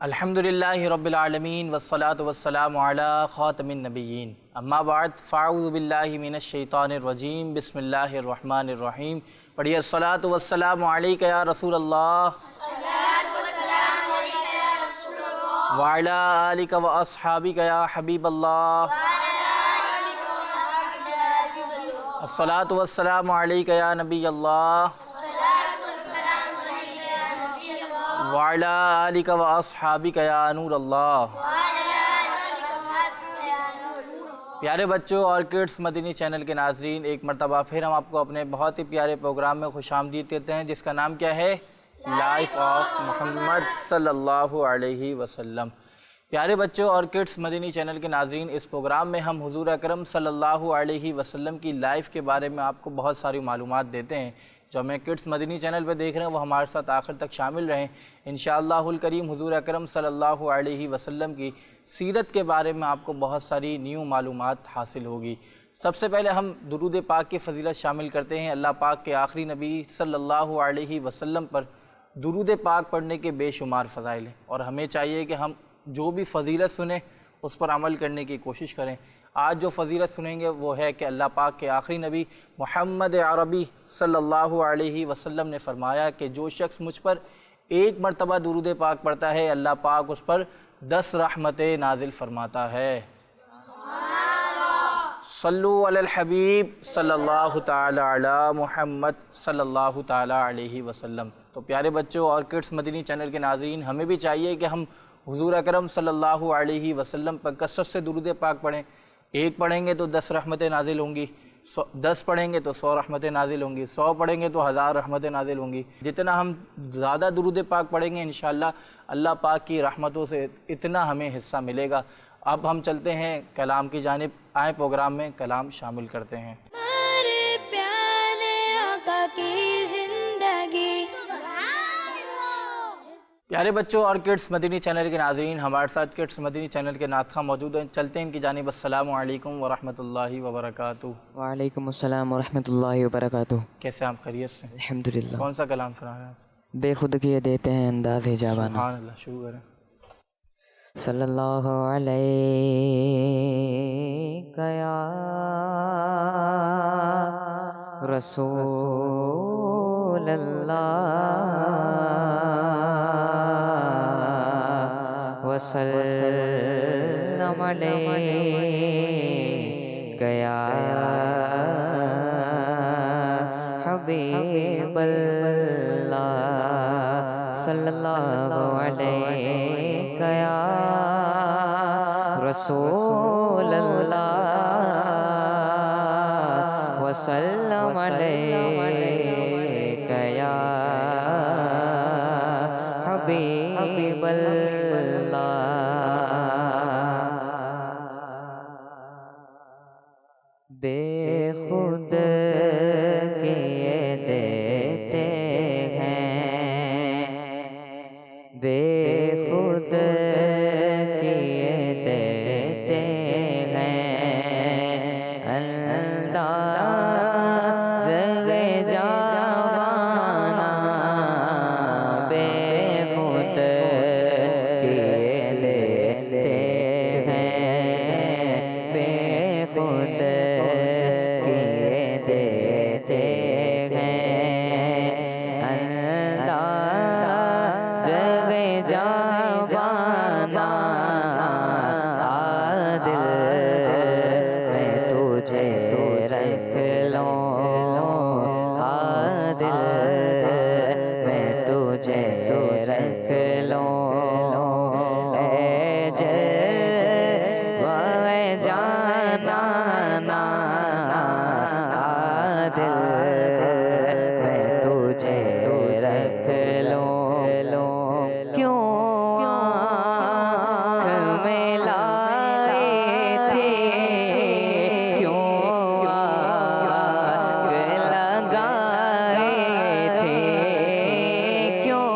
الحمدللہ رب العالمین والصلاة والسلام علی خاتم النبیین اما بعد فاعوذ باللہ من الشیطان الرجیم بسم اللہ الرحمن الرحیم پڑھیے الصلاة والسلام علیکہ یا رسول اللہ وعلی آلکہ و اصحابکہ یا حبیب اللہ الصلاة والسلام علیکہ یا نبی اللہ وعلی آلکہ و اصحابکہ یا نور اللہ۔ پیارے بچوں اور کڈس مدنی چینل کے ناظرین، ایک مرتبہ پھر ہم آپ کو اپنے بہت ہی پیارے پروگرام میں خوش آمدید کہتے ہیں جس کا نام کیا ہے؟ لائف آف محمد صلی اللہ علیہ وسلم۔ پیارے بچوں اور کڈس مدنی چینل کے ناظرین، اس پروگرام میں ہم حضور اکرم صلی اللہ علیہ وسلم کی لائف کے بارے میں آپ کو بہت ساری معلومات دیتے ہیں۔ جو ہمیں کڈس مدنی چینل پہ دیکھ رہے ہیں وہ ہمارے ساتھ آخر تک شامل رہیں۔ انشاءاللہ الکریم حضور اکرم صلی اللہ علیہ وسلم کی سیرت کے بارے میں آپ کو بہت ساری نیو معلومات حاصل ہوگی۔ سب سے پہلے ہم درود پاک کی فضیلت شامل کرتے ہیں۔ اللہ پاک کے آخری نبی صلی اللہ علیہ وسلم پر درود پاک پڑھنے کے بے شمار فضائل ہیں، اور ہمیں چاہیے کہ ہم جو بھی فضیلت سنیں اس پر عمل کرنے کی کوشش کریں۔ آج جو فضیلت سنیں گے وہ ہے کہ اللہ پاک کے آخری نبی محمد عربی صلی اللہ علیہ وسلم نے فرمایا کہ جو شخص مجھ پر ایک مرتبہ درود پاک پڑھتا ہے اللہ پاک اس پر 10 رحمتیں نازل فرماتا ہے۔ صلو علی الحبیب صلی اللہ تعالی علی محمد صلی اللہ تعالی علیہ وسلم۔ تو پیارے بچوں اور کڈس مدنی چینل کے ناظرین، ہمیں بھی چاہیے کہ ہم حضور اکرم صلی اللہ علیہ وسلم پر کثرت سے درود پاک پڑھیں۔ ایک پڑھیں گے تو 10 رحمتیں نازل ہوں گی، 10 پڑھیں گے تو 100 رحمتیں نازل ہوں گی، 100 پڑھیں گے تو 1000 رحمتیں نازل ہوں گی۔ جتنا ہم زیادہ درود پاک پڑھیں گے انشاءاللہ اللہ پاک کی رحمتوں سے اتنا ہمیں حصہ ملے گا۔ اب ہم چلتے ہیں کلام کی جانب، آئیں پروگرام میں کلام شامل کرتے ہیں۔ ہمارے پیارے آقا کی زندگی۔ پیارے بچوں اور کڈس مدنی چینل کے ناظرین، ہمارے ساتھ کڈس مدنی چینل کے نعت خواہ موجود ہیں، چلتے ہیں ان کی جانب۔ السلام علیکم ورحمۃ اللہ وبرکاتہ۔ وعلیکم السلام ورحمۃ اللہ وبرکاتہ۔ کیسے آپ خیریت سے؟ الحمدللہ۔ کون سا کلام سنا رہے ہیں؟ بے خود کیے دیتے ہیں انداز جاوانا۔ سبحان اللہ، شروع کریں۔ صلی اللہ علیہ یا رسول اللہ وسلم علیہ یا حبیب اللہ صلی اللہ علیہ یا رسول اللہ وسلم علیہ یا حبیب اللہ۔ بے خود کیے دیتے ہیں، بے خود کیے دیتے ہیں انداز جاوانا، بے خود کیے دیتے ہیں، بے خود کیے دیتے ہیں انداز جاوانا، عادل میں تجھے رکھ لوں، عادل میں تجھے رکھ لوں، اے جلوہ جانانا، عادل میں تجھے رکھ لوں، کیوں آنکھ میں لائے تھے، کیوں آگ لگائے تھے، کیوں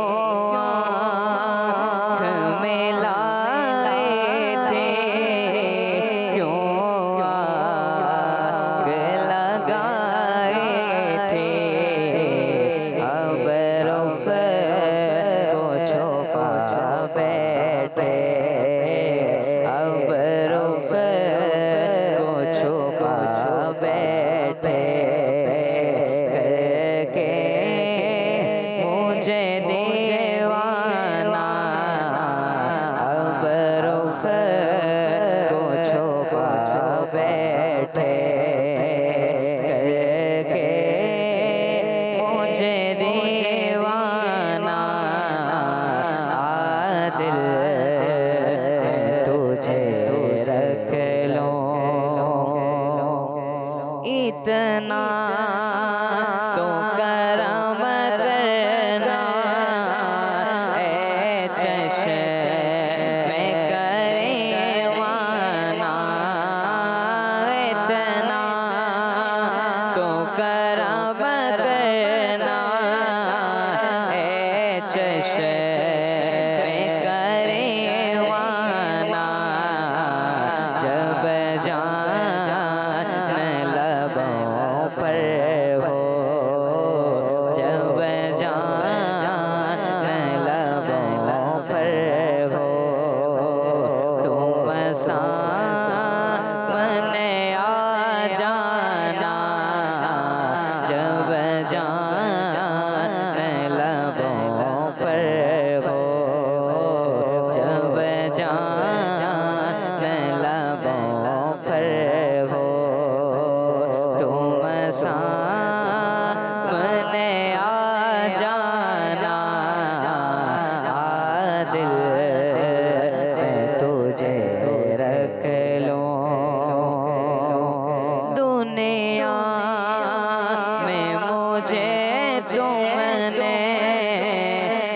تم نے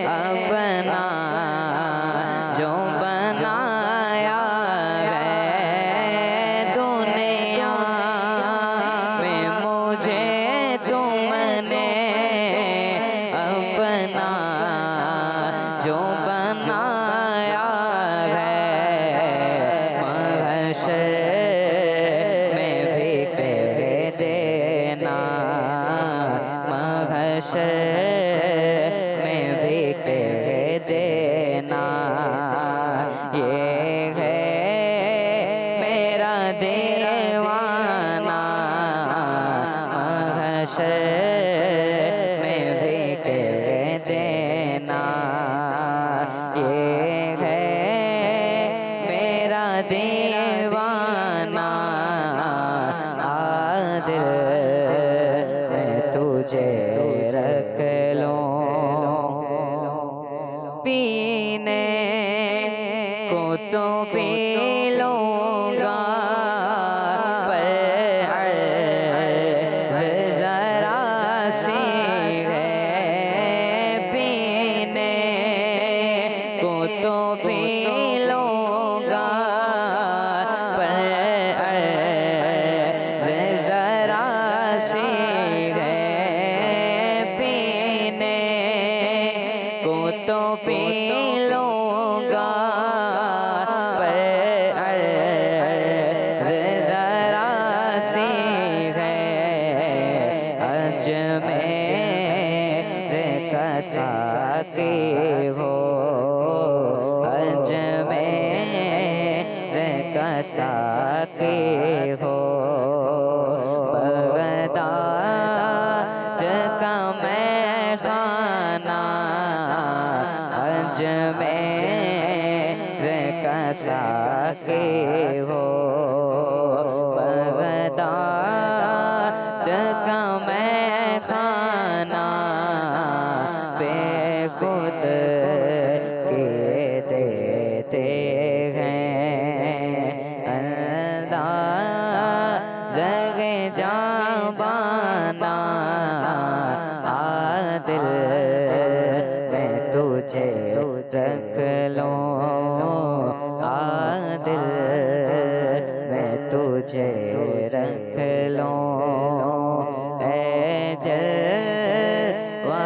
اپنا جو بنایا ہے دنیا میں، مجھے تم نے اپنا جو بنایا ہے، محشر میں بھی کہہ دینا، محشر میں بھی کہہ دینا، یہ ہے میرا دیوانہ، محشر میں بھی کہہ دینا، یہ ہے میرا دیوانہ، عادل میں تجھے رکھ لوں، پینے کو تو پی لوں گا، پر عرض ذرا سی ہے، پینے کو تو پی لوں گا، پر عرض ذرا سی ہے، پینے کو تو پی لوں گا، پر عرض ذرا سی ہے، اجمیر کا ساقی ہو، اجمیر کا ساقی ہو، بغداد کا میں خانہ، اجمیر کا ساقی ہو، بغداد کا میں خانہ، بے خود کے دیتے ہیں اندازہ جاں بانا، عادل میں تجھے رکھ لوں، عادل میں تجھے رکھ لوں، اے جلوہ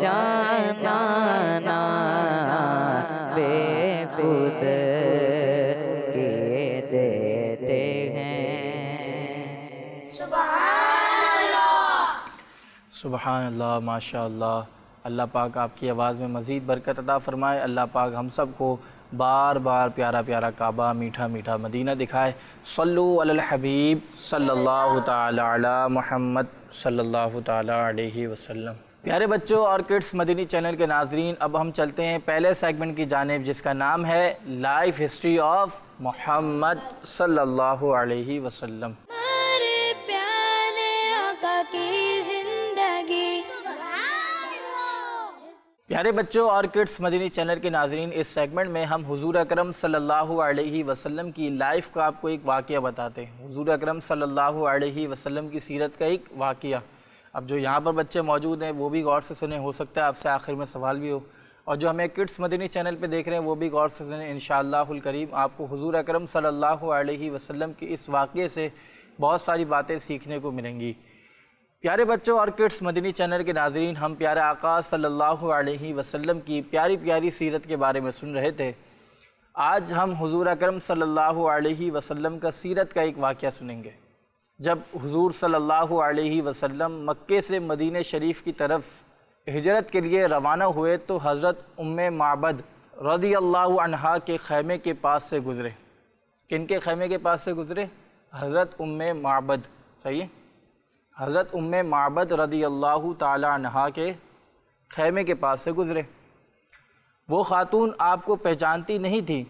جانانا، بے خود کے دیتے ہیں۔ سبحان اللہ، ماشاء اللہ۔ اللہ پاک آپ کی آواز میں مزید برکت عطا فرمائے، اللہ پاک ہم سب کو بار بار پیارا پیارا کعبہ، میٹھا میٹھا مدینہ دکھائے۔ صلو علی الحبیب صلی اللہ تعالی علی محمد صلی اللہ تعالی علیہ وسلم۔ پیارے بچوں اور کڈس مدینی چینل کے ناظرین، اب ہم چلتے ہیں پہلے سیگمنٹ کی جانب، جس کا نام ہے لائف ہسٹری آف محمد صلی اللہ علیہ وسلم۔ ہمارے پیارے آقا کی زندگی، پیارے بچوں اور کڈس مدینی چینل کے ناظرین، اس سیگمنٹ میں ہم حضور اکرم صلی اللہ علیہ وسلم کی لائف کا آپ کو ایک واقعہ بتاتے ہیں، حضور اکرم صلی اللہ علیہ وسلم کی سیرت کا ایک واقعہ۔ اب جو یہاں پر بچے موجود ہیں وہ بھی غور سے سنیں، ہو سکتا ہے آپ سے آخر میں سوال بھی ہو، اور جو ہمیں کڈس مدینی چینل پہ دیکھ رہے ہیں وہ بھی غور سے سنیں، انشاءاللہ الکریم آپ کو حضور اکرم صلی اللہ علیہ وسلم کی اس واقعے سے بہت ساری باتیں سیکھنے کو ملیں گی۔ پیارے بچوں اور کڈس مدینی چینل کے ناظرین، ہم پیارے آقا صلی اللہ علیہ وسلم کی پیاری پیاری سیرت کے بارے میں سن رہے تھے۔ آج ہم حضور اکرم صلی اللہ علیہ وسلم کا سیرت کا ایک واقعہ سنیں گے۔ جب حضور صلی اللہ علیہ وسلم مکے سے مدینہ شریف کی طرف ہجرت کے لیے روانہ ہوئے تو حضرت ام معبد رضی اللہ عنہا کے خیمے کے پاس سے گزرے۔ کن کے خیمے کے پاس سے گزرے؟ حضرت ام معبد، صحیح؟ حضرت ام معبد رضی اللہ تعالی عنہا کے خیمے کے پاس سے گزرے۔ وہ خاتون آپ کو پہچانتی نہیں تھی،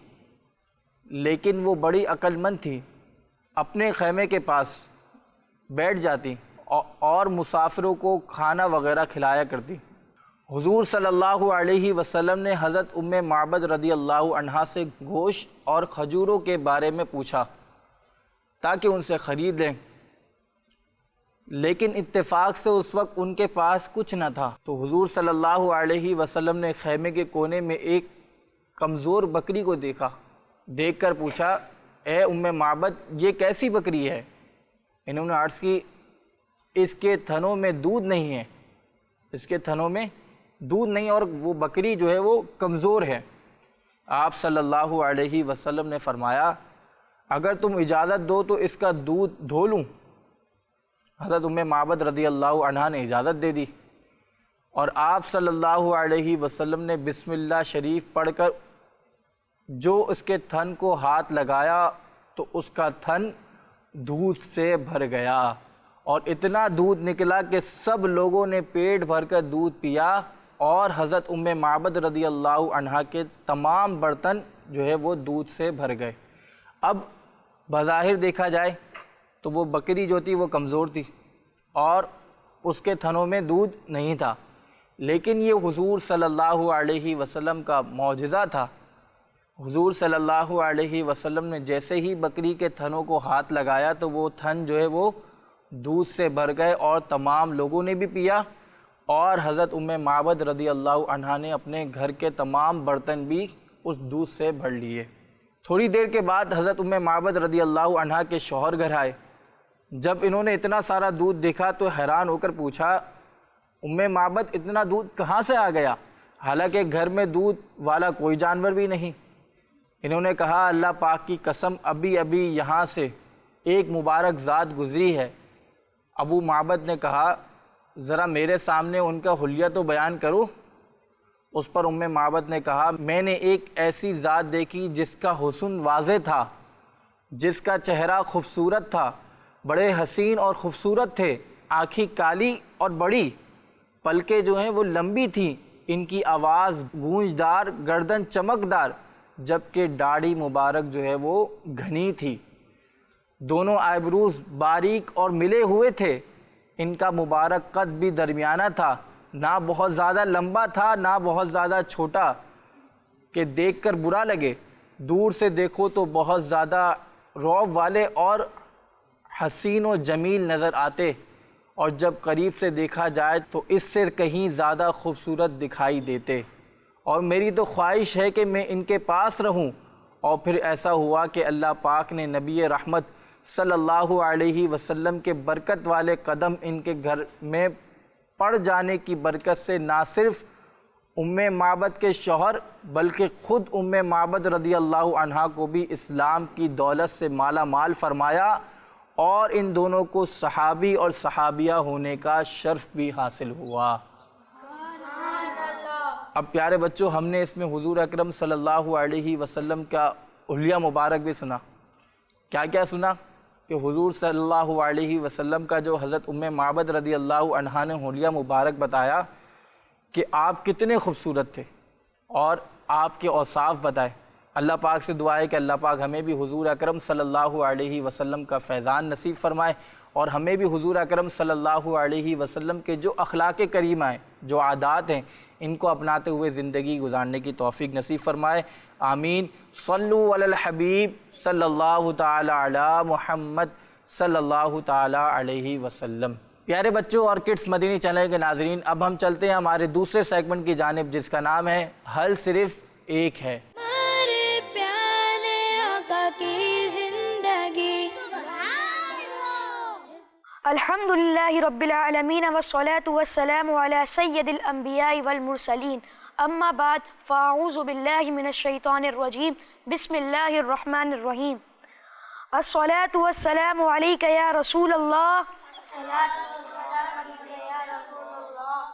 لیکن وہ بڑی عقل مند تھی، اپنے خیمے کے پاس بیٹھ جاتی اور مسافروں کو کھانا وغیرہ کھلایا کرتی۔ حضور صلی اللہ علیہ وسلم نے حضرت ام معبد رضی اللہ عنہا سے گوشت اور کھجوروں کے بارے میں پوچھا تاکہ ان سے خرید لیں، لیکن اتفاق سے اس وقت ان کے پاس کچھ نہ تھا، تو حضور صلی اللہ علیہ وسلم نے خیمے کے کونے میں ایک کمزور بکری کو دیکھا، دیکھ کر پوچھا اے ام معبد یہ کیسی بکری ہے؟ انہوں نے عرض کی اس کے تھنوں میں دودھ نہیں ہے، اس کے تھنوں میں دودھ نہیں، اور وہ بکری جو ہے وہ کمزور ہے۔ آپ صلی اللہ علیہ وسلم نے فرمایا اگر تم اجازت دو تو اس کا دودھ دھو لوں۔ حضرت ام معبد رضی اللہ عنہا نے اجازت دے دی، اور آپ صلی اللہ علیہ وسلم نے بسم اللہ شریف پڑھ کر جو اس کے تھن کو ہاتھ لگایا تو اس کا تھن دودھ سے بھر گیا، اور اتنا دودھ نکلا کہ سب لوگوں نے پیٹ بھر کر دودھ پیا، اور حضرت ام معبد رضی اللہ عنہا کے تمام برتن جو ہے وہ دودھ سے بھر گئے۔ اب بظاہر دیکھا جائے تو وہ بکری جو تھی وہ کمزور تھی اور اس کے تھنوں میں دودھ نہیں تھا، لیکن یہ حضور صلی اللہ علیہ وسلم کا معجزہ تھا۔ حضور صلی اللہ علیہ وسلم نے جیسے ہی بکری کے تھنوں کو ہاتھ لگایا تو وہ تھن جو ہے وہ دودھ سے بھر گئے، اور تمام لوگوں نے بھی پیا، اور حضرت ام معبد رضی اللہ عنہا نے اپنے گھر کے تمام برتن بھی اس دودھ سے بھر لیے۔ تھوڑی دیر کے بعد حضرت ام معبد رضی اللہ عنہا کے شوہر گھر آئے۔ جب انہوں نے اتنا سارا دودھ دیکھا تو حیران ہو کر پوچھا ام معبد اتنا دودھ کہاں سے آ گیا؟ حالانکہ گھر میں دودھ والا کوئی جانور بھی نہیں۔ انہوں نے کہا اللہ پاک کی قسم ابھی ابھی یہاں سے ایک مبارک ذات گزری ہے۔ ابو معبد نے کہا ذرا میرے سامنے ان کا حلیہ تو بیان کرو۔ اس پر ام معبد نے کہا میں نے ایک ایسی ذات دیکھی جس کا حسن واضح تھا، جس کا چہرہ خوبصورت تھا، بڑے حسین اور خوبصورت تھے، آنکھیں کالی اور بڑی، پلکیں جو ہیں وہ لمبی تھیں، ان کی آواز گونجدار، گردن چمکدار، جبکہ داڑھی مبارک جو ہے وہ گھنی تھی، دونوں آئیبروز باریک اور ملے ہوئے تھے، ان کا مبارک قد بھی درمیانہ تھا، نہ بہت زیادہ لمبا تھا نہ بہت زیادہ چھوٹا کہ دیکھ کر برا لگے، دور سے دیکھو تو بہت زیادہ رعب والے اور حسین و جمیل نظر آتے، اور جب قریب سے دیکھا جائے تو اس سے کہیں زیادہ خوبصورت دکھائی دیتے، اور میری تو خواہش ہے کہ میں ان کے پاس رہوں۔ اور پھر ایسا ہوا کہ اللہ پاک نے نبی رحمت صلی اللہ علیہ وسلم کے برکت والے قدم ان کے گھر میں پڑ جانے کی برکت سے نہ صرف ام معبد کے شوہر بلکہ خود ام معبد رضی اللہ عنہا کو بھی اسلام کی دولت سے مالا مال فرمایا، اور ان دونوں کو صحابی اور صحابیہ ہونے کا شرف بھی حاصل ہوا۔ اب پیارے بچوں ہم نے اس میں حضور اکرم صلی اللہ علیہ وسلم کا حلیہ مبارک بھی سنا۔ کیا کیا سنا؟ کہ حضور صلی اللہ علیہ وسلم کا جو حضرت ام معبد رضی اللہ عنہا نے حلیہ مبارک بتایا کہ آپ کتنے خوبصورت تھے، اور آپ کے اوصاف بتائے۔ اللہ پاک سے دعا ہے کہ اللہ پاک ہمیں بھی حضور اکرم صلی اللہ علیہ وسلم کا فیضان نصیب فرمائے، اور ہمیں بھی حضور اکرم صلی اللہ علیہ وسلم کے جو اخلاق کریمہ ہیں، جو عادات ہیں، ان کو اپناتے ہوئے زندگی گزارنے کی توفیق نصیب فرمائے۔ آمین۔ صلو علی الحبیب صلی اللہ تعالی علی محمد صلی اللہ تعالی علیہ وسلم۔ پیارے بچوں اور کڈس مدینی چینل کے ناظرین، اب ہم چلتے ہیں ہمارے دوسرے سیگمنٹ کی جانب جس کا نام ہے حل صرف ایک ہے۔ ہمارے پیارے آقا کی زندگی۔ الحمدللہ رب العالمین والصلاة والسلام علی سید الانبیاء والمرسلین، اما بعد فاعوذ باللہ من الشیطان الرجیم، بسم اللہ الرحمن الرحیم۔ الصلاة والسلام علیک یا رسول اللہ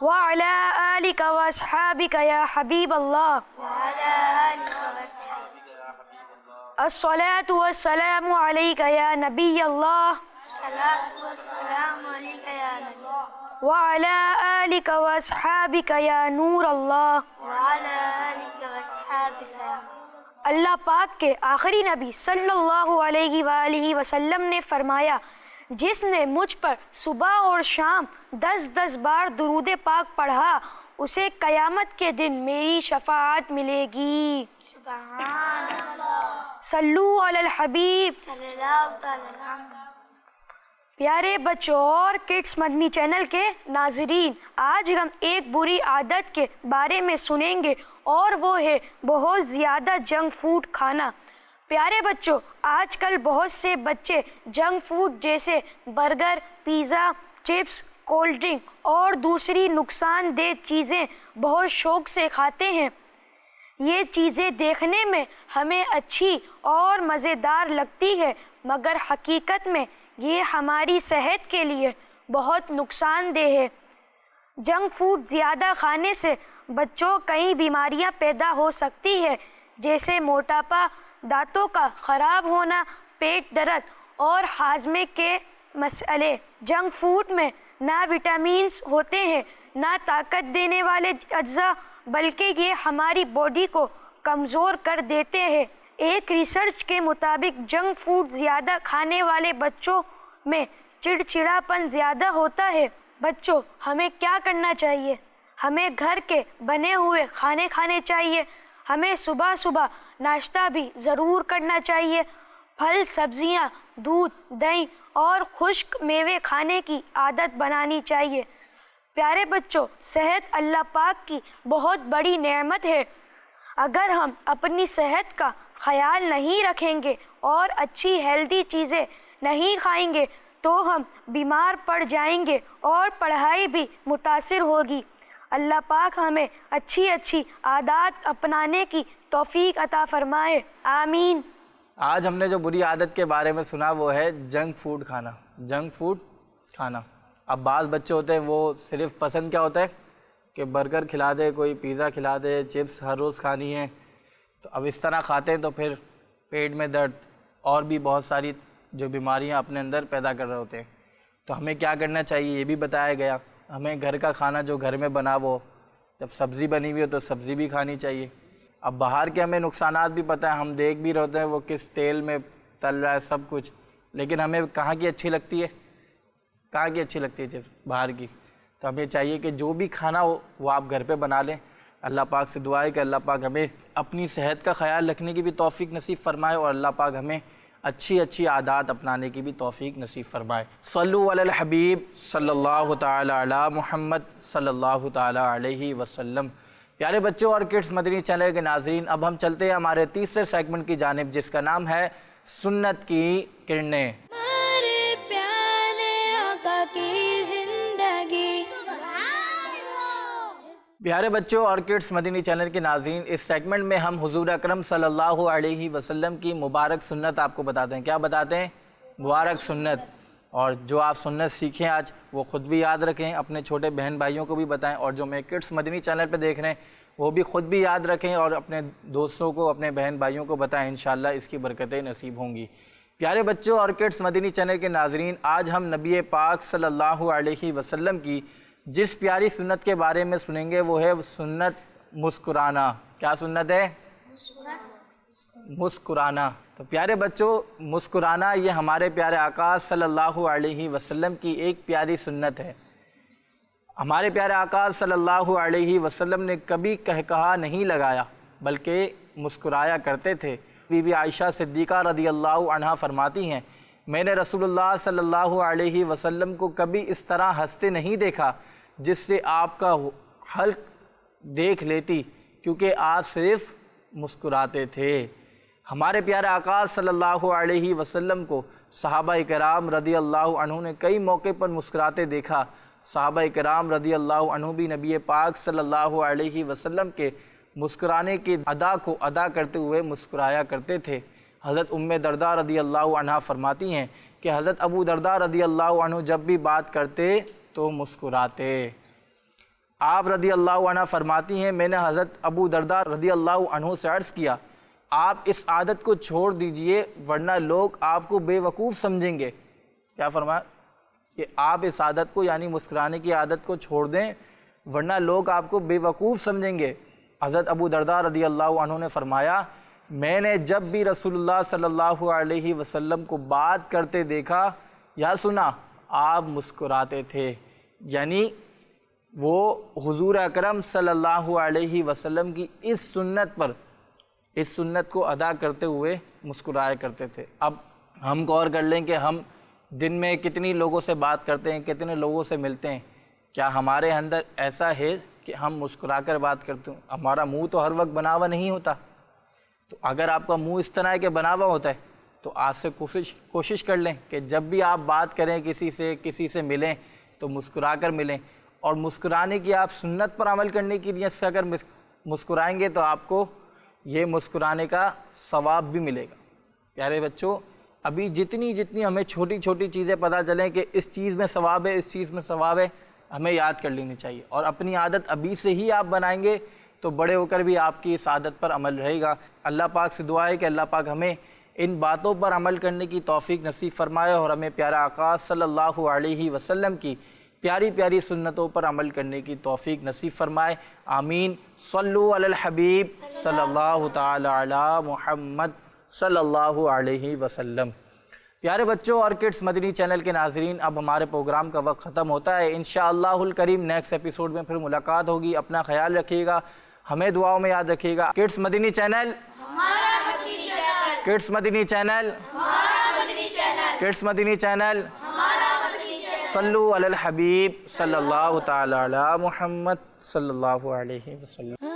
وعلی آلک واصحابک یا حبیب اللہ۔ الصلاة والسلام علیک یا نبی اللہ وعلی آلک واصحابک یا نور اللہ۔ اللہ پاک کے آخری نبی صلی اللہ علیہ وآلہ وسلم نے فرمایا جس نے مجھ پر صبح اور شام 10 بار درود پاک پڑھا اسے قیامت کے دن میری شفاعت ملے گی۔ سبحان اللہ۔ صلو علی الحبیب۔ پیارے بچوں اور کڈس مدنی چینل کے ناظرین، آج ہم ایک بری عادت کے بارے میں سنیں گے اور وہ ہے بہت زیادہ جنک فوڈ کھانا۔ پیارے بچوں، آج کل بہت سے بچے جنک فوڈ جیسے burger, pizza, chips, cold drink اور دوسری نقصان دہ چیزیں بہت شوق سے کھاتے ہیں۔ یہ چیزیں دیکھنے میں ہمیں اچھی اور مزیدار لگتی ہے، مگر حقیقت میں یہ ہماری صحت کے لیے بہت نقصان دہ ہے۔ جنک فوڈ زیادہ کھانے سے بچوں کئی بیماریاں پیدا ہو سکتی ہے، جیسے موٹاپا، دانتوں کا خراب ہونا، پیٹ درد اور ہاضمے کے مسئلے۔ جنک فوڈ میں نہ وٹامنس ہوتے ہیں، نہ طاقت دینے والے اجزاء، بلکہ یہ ہماری باڈی کو کمزور کر دیتے ہیں۔ ایک ریسرچ کے مطابق جنک فوڈ زیادہ کھانے والے بچوں میں چڑچڑاپن زیادہ ہوتا ہے۔ بچوں، ہمیں کیا کرنا چاہیے؟ ہمیں گھر کے بنے ہوئے کھانے کھانے چاہیے۔ ہمیں صبح صبح ناشتہ بھی ضرور کرنا چاہیے۔ پھل، سبزیاں، دودھ، دہی اور خشک میوے کھانے کی عادت بنانی چاہیے۔ پیارے بچوں، صحت اللہ پاک کی بہت بڑی نعمت ہے۔ اگر ہم اپنی صحت کا خیال نہیں رکھیں گے اور اچھی ہیلدی چیزیں نہیں کھائیں گے تو ہم بیمار پڑ جائیں گے اور پڑھائی بھی متاثر ہوگی۔ اللہ پاک ہمیں اچھی عادات اپنانے کی توفیق عطا فرمائے، آمین۔ آج ہم نے جو بری عادت کے بارے میں سنا وہ ہے جنک فوڈ کھانا۔ جنک فوڈ کھانا، اب بعض بچے ہوتے ہیں وہ صرف پسند کیا ہوتا ہے کہ برگر کھلا دے، کوئی پیزا کھلا دے، چپس ہر روز کھانی ہے، تو اب اس طرح کھاتے ہیں تو پھر پیٹ میں درد اور بھی بہت ساری جو بیماریاں اپنے اندر پیدا کر رہے ہوتے ہیں۔ تو ہمیں کیا کرنا چاہیے یہ بھی بتایا گیا۔ ہمیں گھر کا کھانا جو گھر میں بنا وہ، جب سبزی بنی ہوئی ہو تو سبزی بھی کھانی چاہیے۔ اب باہر کے ہمیں نقصانات بھی پتہ ہے، ہم دیکھ بھی رہتے ہیں وہ کس تیل میں تل رہا ہے سب کچھ، لیکن ہمیں کہاں کی اچھی لگتی ہے؟ کہاں کی اچھی لگتی ہے چپس؟ باہر کی۔ تو ہمیں چاہیے کہ جو بھی کھانا ہو وہ آپ گھر پہ بنا لیں۔ اللہ پاک سے دعا ہے کہ اللہ پاک ہمیں اپنی صحت کا خیال رکھنے کی بھی توفیق نصیب فرمائے اور اللہ پاک ہمیں اچھی عادات اپنانے کی بھی توفیق نصیب فرمائے۔ صلو علی الحبیب صلی اللہ تعالی علی محمد صلی اللہ تعالی علیہ وسلم۔ پیارے بچوں اور کڈس مدنی چینل کے ناظرین، اب ہم چلتے ہیں ہمارے تیسرے سیگمنٹ کی جانب، جس کا نام ہے سنت کی کرنیں۔ ہمارے پیارے آقا کی زندگی۔ پیارے بچوں اور کڈس مدنی چینل کے ناظرین، اس سیگمنٹ میں ہم حضور اکرم صلی اللہ علیہ وسلم کی مبارک سنت آپ کو بتاتے ہیں۔ کیا بتاتے ہیں؟ مبارک سنت۔ اور جو آپ سنت سیکھیں آج وہ خود بھی یاد رکھیں، اپنے چھوٹے بہن بھائیوں کو بھی بتائیں، اور جو میں کڈس مدنی چینل پہ دیکھ رہے ہیں وہ بھی خود بھی یاد رکھیں اور اپنے دوستوں کو، اپنے بہن بھائیوں کو بتائیں، انشاءاللہ اس کی برکتیں نصیب ہوں گی۔ پیارے بچوں اور کڈس مدنی چینل کے ناظرین، آج ہم نبی پاک صلی اللہ علیہ وسلم کی جس پیاری سنت کے بارے میں سنیں گے وہ ہے سنت مسکرانا۔ کیا سنت ہے؟ مسکرانا۔ تو پیارے بچوں، مسکرانا یہ ہمارے پیارے آقا صلی اللہ علیہ وسلم کی ایک پیاری سنت ہے۔ ہمارے پیارے آقا صلی اللہ علیہ وسلم نے کبھی کہا نہیں لگایا بلکہ مسکرایا کرتے تھے۔ بی بی عائشہ صدیقہ رضی اللہ عنہا فرماتی ہیں، میں نے رسول اللہ صلی اللہ علیہ وسلم کو کبھی اس طرح ہنستے نہیں دیکھا جس سے آپ کا حلق دیکھ لیتی، کیونکہ آپ صرف مسکراتے تھے۔ ہمارے پیارے آقا صلی اللہ علیہ وسلم کو صحابہ کرام رضی اللہ عنہ نے کئی موقع پر مسکراتے دیکھا۔ صحابہ کرام رضی اللہ عنہ بھی نبی پاک صلی اللہ علیہ وسلم کے مسکرانے کی ادا کو ادا کرتے ہوئے مسکرایا کرتے تھے۔ حضرت ام درداء رضی اللہ عنہ فرماتی ہیں کہ حضرت ابو درداء رضی اللہ عنہ جب بھی بات کرتے تو مسکراتے۔ آپ رضی اللہ عنہ فرماتی ہیں، میں نے حضرت ابو درداء رضی اللہ عنہ سے عرض کیا، آپ اس عادت کو چھوڑ دیجئے ورنہ لوگ آپ کو بے وقوف سمجھیں گے۔ کیا فرمایا؟ کہ آپ اس عادت کو یعنی مسکرانے کی عادت کو چھوڑ دیں ورنہ لوگ آپ کو بے وقوف سمجھیں گے۔ حضرت ابو درداء رضی اللہ عنہ نے فرمایا، میں نے جب بھی رسول اللہ صلی اللہ علیہ وسلم کو بات کرتے دیکھا یا سنا آپ مسکراتے تھے، یعنی وہ حضور اکرم صلی اللہ علیہ وسلم کی اس سنت کو ادا کرتے ہوئے مسکرایا کرتے تھے۔ اب ہم غور کر لیں کہ ہم دن میں کتنی لوگوں سے بات کرتے ہیں، کتنے لوگوں سے ملتے ہیں، کیا ہمارے اندر ایسا ہے کہ ہم مسکرا کر بات کرتے ہیں؟ ہمارا منہ تو ہر وقت بنا ہوا نہیں ہوتا، تو اگر آپ کا منہ اس طرح کے بنا ہوا ہوتا ہے تو آج سے کوشش کر لیں کہ جب بھی آپ بات کریں کسی سے ملیں تو مسکرا کر ملیں، اور مسکرانے کی آپ سنت پر عمل کرنے کی نیت سے اگر مسکرائیں گے تو آپ کو یہ مسکرانے کا ثواب بھی ملے گا۔ پیارے بچوں، ابھی جتنی ہمیں چھوٹی چھوٹی چیزیں پتہ چلیں کہ اس چیز میں ثواب ہے، اس چیز میں ثواب ہے، ہمیں یاد کر لینی چاہیے، اور اپنی عادت ابھی سے ہی آپ بنائیں گے تو بڑے ہو کر بھی آپ کی اس عادت پر عمل رہے گا۔ اللہ پاک سے دعا ہے کہ اللہ پاک ہمیں ان باتوں پر عمل کرنے کی توفیق نصیب فرمائے، اور ہمیں پیارا آقا صلی اللہ علیہ وسلم کی پیاری پیاری سنتوں پر عمل کرنے کی توفیق نصیب فرمائے، آمین۔ صلو علی الحبیب صلی اللہ تعالی علی محمد صلی اللہ علیہ وسلم۔ پیارے بچوں اور کڈس مدنی چینل کے ناظرین، اب ہمارے پروگرام کا وقت ختم ہوتا ہے، انشاءاللہ الکریم نیکسٹ ایپیسوڈ میں پھر ملاقات ہوگی۔ اپنا خیال رکھیے گا، ہمیں دعاؤں میں یاد رکھیے گا۔ کڈس مدنی چینل، کڈس مدنی چینل، کڈس مدنی چینل، صلو علی الحبیب صلی اللہ تعالی علی محمد صلی اللہ علیہ وسلم۔